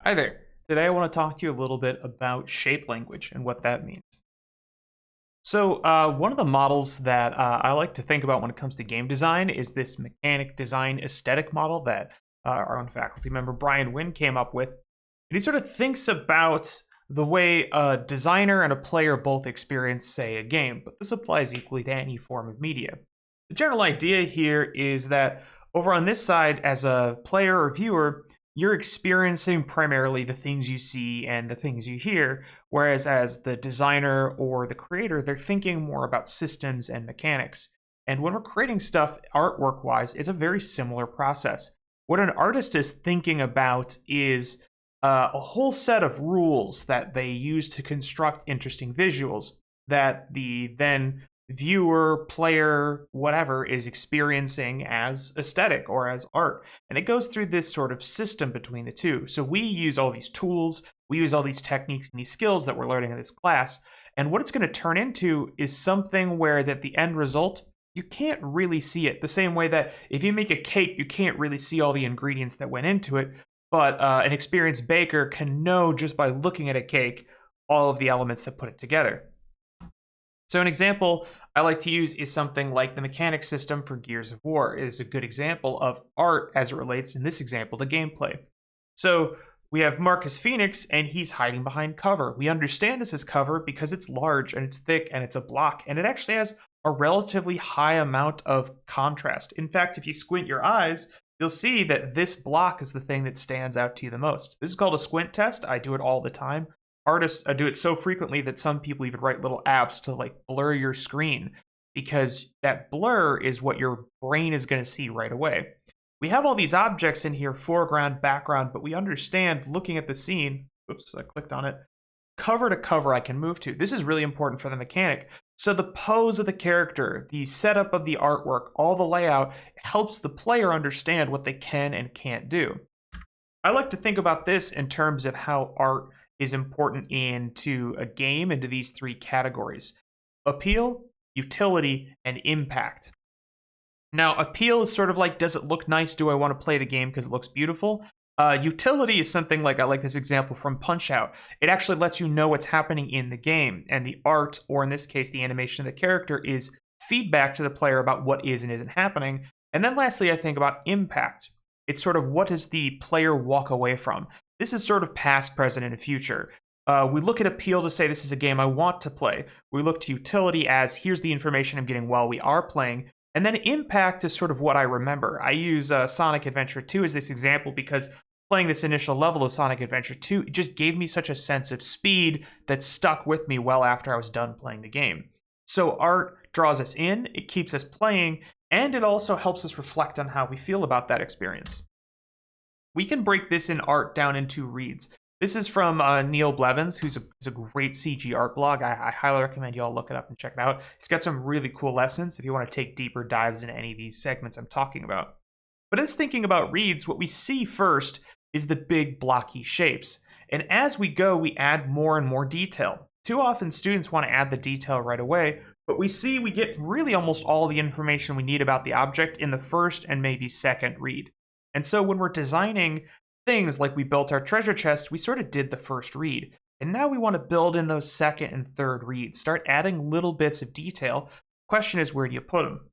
Hi there. Today I want to talk to you a little bit about shape language and what that means. So one of the models that I like to think about when it comes to game design is this mechanic design aesthetic model that our own faculty member Brian Wynn came up with. And he sort of thinks about the way a designer and a player both experience, say, a game, but this applies equally to any form of media. The general idea here is that over on this side, as a player or viewer, you're experiencing primarily the things you see and the things you hear, whereas as the designer or the creator, they're thinking more about systems and mechanics. And when we're creating stuff artwork wise, it's a very similar process. What an artist is thinking about is a whole set of rules that they use to construct interesting visuals that the then viewer, player, whatever is experiencing as aesthetic or as art. And it goes through this sort of system between the two. So we use all these tools, we use all these techniques and these skills that we're learning in this class. And what it's going to turn into is something where that the end result, you can't really see it. The same way that if you make a cake, you can't really see all the ingredients that went into it. But an experienced baker can know just by looking at a cake all of the elements that put it together. So an example I like to use is something like the mechanic system for Gears of War. It is a good example of art as it relates, in this example, to gameplay. So we have Marcus Phoenix, and he's hiding behind cover. We understand this as cover because it's large, and it's thick, and it's a block, and it actually has a relatively high amount of contrast. In fact, if you squint your eyes, you'll see that this block is the thing that stands out to you the most. This is called a squint test. I do it all the time. Artists do it so frequently that some people even write little apps to like blur your screen because that blur is what your brain is going to see right away. We have all these objects in here, foreground, background, but we understand looking at the scene, oops, I clicked on it, cover to cover I can move to. This is really important for the mechanic. So the pose of the character, the setup of the artwork, all the layout helps the player understand what they can and can't do. I like to think about this in terms of how art is important into a game, into these three categories: appeal, utility, and impact. Now, appeal is sort of like, does it look nice? Do I want to play the game because it looks beautiful? Utility is something like, I like this example from Punch-Out. It actually lets you know what's happening in the game, and the art, or in this case, the animation of the character, is feedback to the player about what is and isn't happening. And then lastly, I think about impact. It's sort of what does the player walk away from? This is sort of past, present, and future. We look at appeal to say this is a game I want to play. We look to utility as here's the information I'm getting while we are playing. And then impact is sort of what I remember. I use Sonic Adventure 2 as this example because playing this initial level of Sonic Adventure 2, it just gave me such a sense of speed that stuck with me well after I was done playing the game. So art draws us in, it keeps us playing, and it also helps us reflect on how we feel about that experience. We can break this in art down into reads. This is from Neil Blevins, who's a great CG art blog. I highly recommend you all look it up and check it out. He's got some really cool lessons if you want to take deeper dives into any of these segments I'm talking about. But as thinking about reads, what we see first is the big blocky shapes. And as we go, we add more and more detail. Too often students want to add the detail right away, but we get really almost all the information we need about the object in the first and maybe second read. And so when we're designing things like we built our treasure chest, we sort of did the first read. And now we want to build in those second and third reads, start adding little bits of detail. The question is, where do you put them?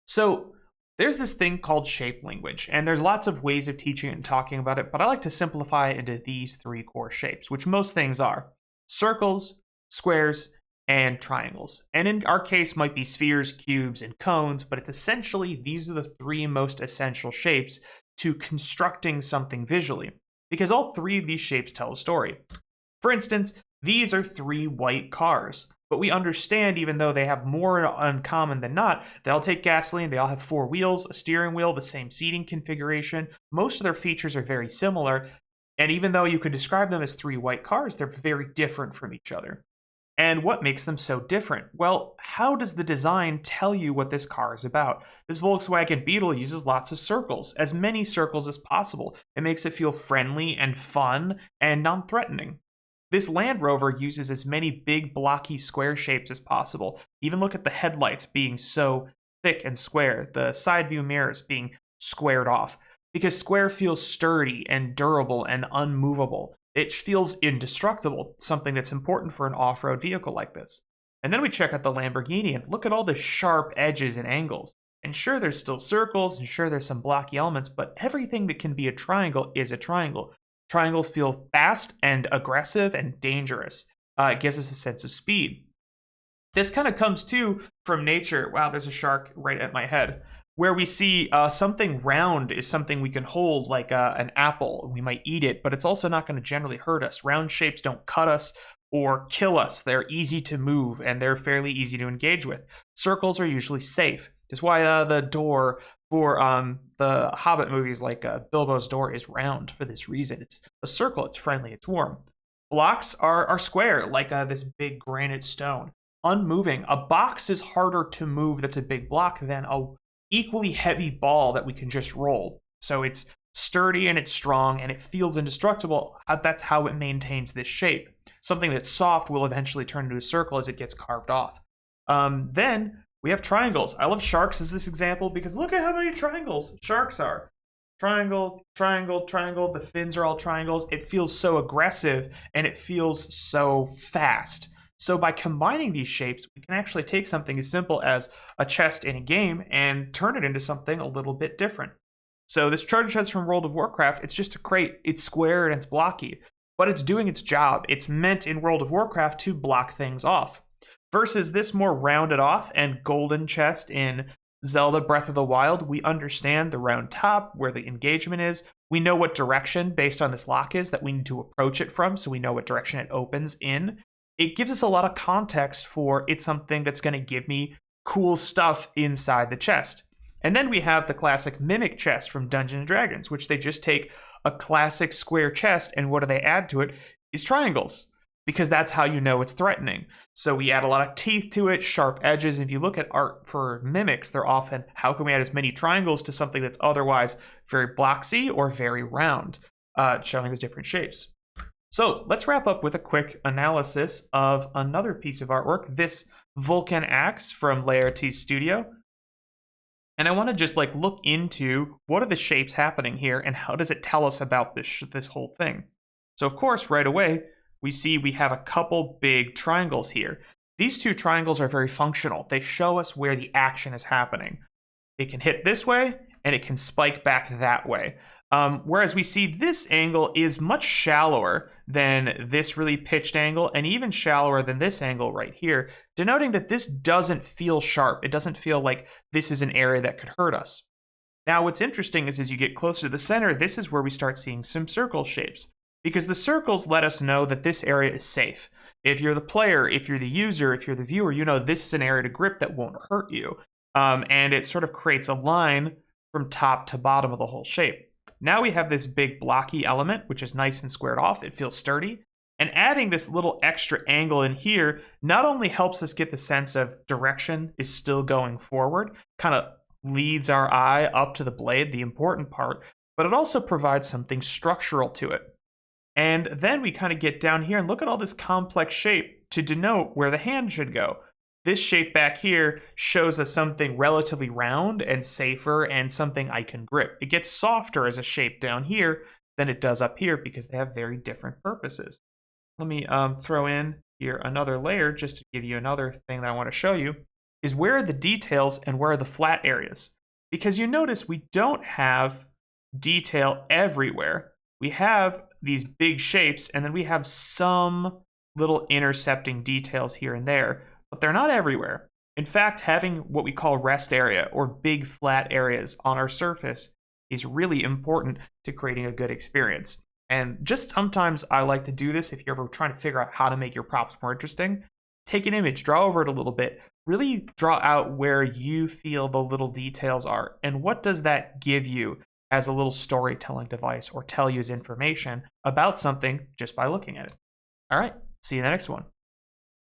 So there's this thing called shape language, and there's lots of ways of teaching it and talking about it, but I like to simplify it into these three core shapes, which most things are: circles, squares, and triangles. And in our case might be spheres, cubes, and cones, but it's essentially these are the three most essential shapes to constructing something visually, because all three of these shapes tell a story. For instance, these are three white cars, but we understand, even though they have more in common than not, they all take gasoline, they all have four wheels, a steering wheel, the same seating configuration. Most of their features are very similar, and even though you could describe them as three white cars, they're very different from each other. And what makes them so different? Well, how does the design tell you what this car is about? This Volkswagen Beetle uses lots of circles, as many circles as possible. It makes it feel friendly and fun and non-threatening. This Land Rover uses as many big blocky square shapes as possible. Even look at the headlights being so thick and square, the side view mirrors being squared off. because square feels sturdy and durable and unmovable. It feels indestructible, something that's important for an off-road vehicle like this. And then we check out the Lamborghini and look at all the sharp edges and angles. And sure, there's still circles, and sure, there's some blocky elements, but everything that can be a triangle is a triangle. Triangles feel fast and aggressive and dangerous. It gives us a sense of speed. This kind of comes too from nature. Wow, there's a shark right at my head. Where we see something round is something we can hold, like an apple. We might eat it, but it's also not going to generally hurt us. Round shapes don't cut us or kill us. They're easy to move, and they're fairly easy to engage with. Circles are usually safe. That's why the door for the Hobbit movies, like Bilbo's door, is round for this reason. It's a circle, it's friendly, it's warm. Blocks are square, like this big granite stone. Unmoving. A box is harder to move that's a big block than a equally heavy ball that we can just roll. So it's sturdy and it's strong and it feels indestructible. That's how it maintains this shape. Something that's soft will eventually turn into a circle as it gets carved off. Then we have triangles. I love sharks as this example because look at how many triangles sharks are. Triangle, triangle, triangle. The fins are all triangles. It feels so aggressive and it feels so fast. So by combining these shapes, we can actually take something as simple as a chest in a game and turn it into something a little bit different. So this treasure chest from World of Warcraft, it's just a crate. It's square and it's blocky, but it's doing its job. It's meant in World of Warcraft to block things off. Versus this more rounded off and golden chest in Zelda Breath of the Wild, we understand the round top, where the engagement is. We know what direction, based on this lock, is that we need to approach it from, so we know what direction it opens in. It gives us a lot of context for it's something that's going to give me cool stuff inside the chest. And then we have the classic mimic chest from Dungeons & Dragons, which they just take a classic square chest and what do they add to it is triangles, because that's how you know it's threatening. So we add a lot of teeth to it, sharp edges. If you look at art for mimics, they're often, how can we add as many triangles to something that's otherwise very bloxy or very round, showing the different shapes. So let's wrap up with a quick analysis of another piece of artwork, this Vulcan axe from Laertes Studio. And I want to just look into what are the shapes happening here and how does it tell us about this whole thing. So of course, right away, we have a couple big triangles here. These two triangles are very functional. They show us where the action is happening. It can hit this way and it can spike back that way. Whereas we see this angle is much shallower than this really pitched angle and even shallower than this angle right here, denoting that this doesn't feel sharp. It doesn't feel like this is an area that could hurt us. Now, what's interesting is as you get closer to the center, this is where we start seeing some circle shapes, because the circles let us know that this area is safe. If you're the player, if you're the user, if you're the viewer, you know this is an area to grip that won't hurt you. And it sort of creates a line from top to bottom of the whole shape. Now we have this big blocky element, which is nice and squared off. It feels sturdy. And adding this little extra angle in here not only helps us get the sense of direction is still going forward, kind of leads our eye up to the blade, the important part, but it also provides something structural to it. And then we kind of get down here and look at all this complex shape to denote where the hand should go. This shape back here shows us something relatively round and safer and something I can grip. It gets softer as a shape down here than it does up here because they have very different purposes. Let me throw in here another layer just to give you another thing that I want to show you, is where are the details and where are the flat areas? Because you notice we don't have detail everywhere. We have these big shapes and then we have some little intercepting details here and there, but they're not everywhere. In fact, having what we call rest area or big flat areas on our surface is really important to creating a good experience. And just sometimes I like to do this if you're ever trying to figure out how to make your props more interesting. Take an image, draw over it a little bit, really draw out where you feel the little details are and what does that give you as a little storytelling device or tell you as information about something just by looking at it. All right, see you in the next one.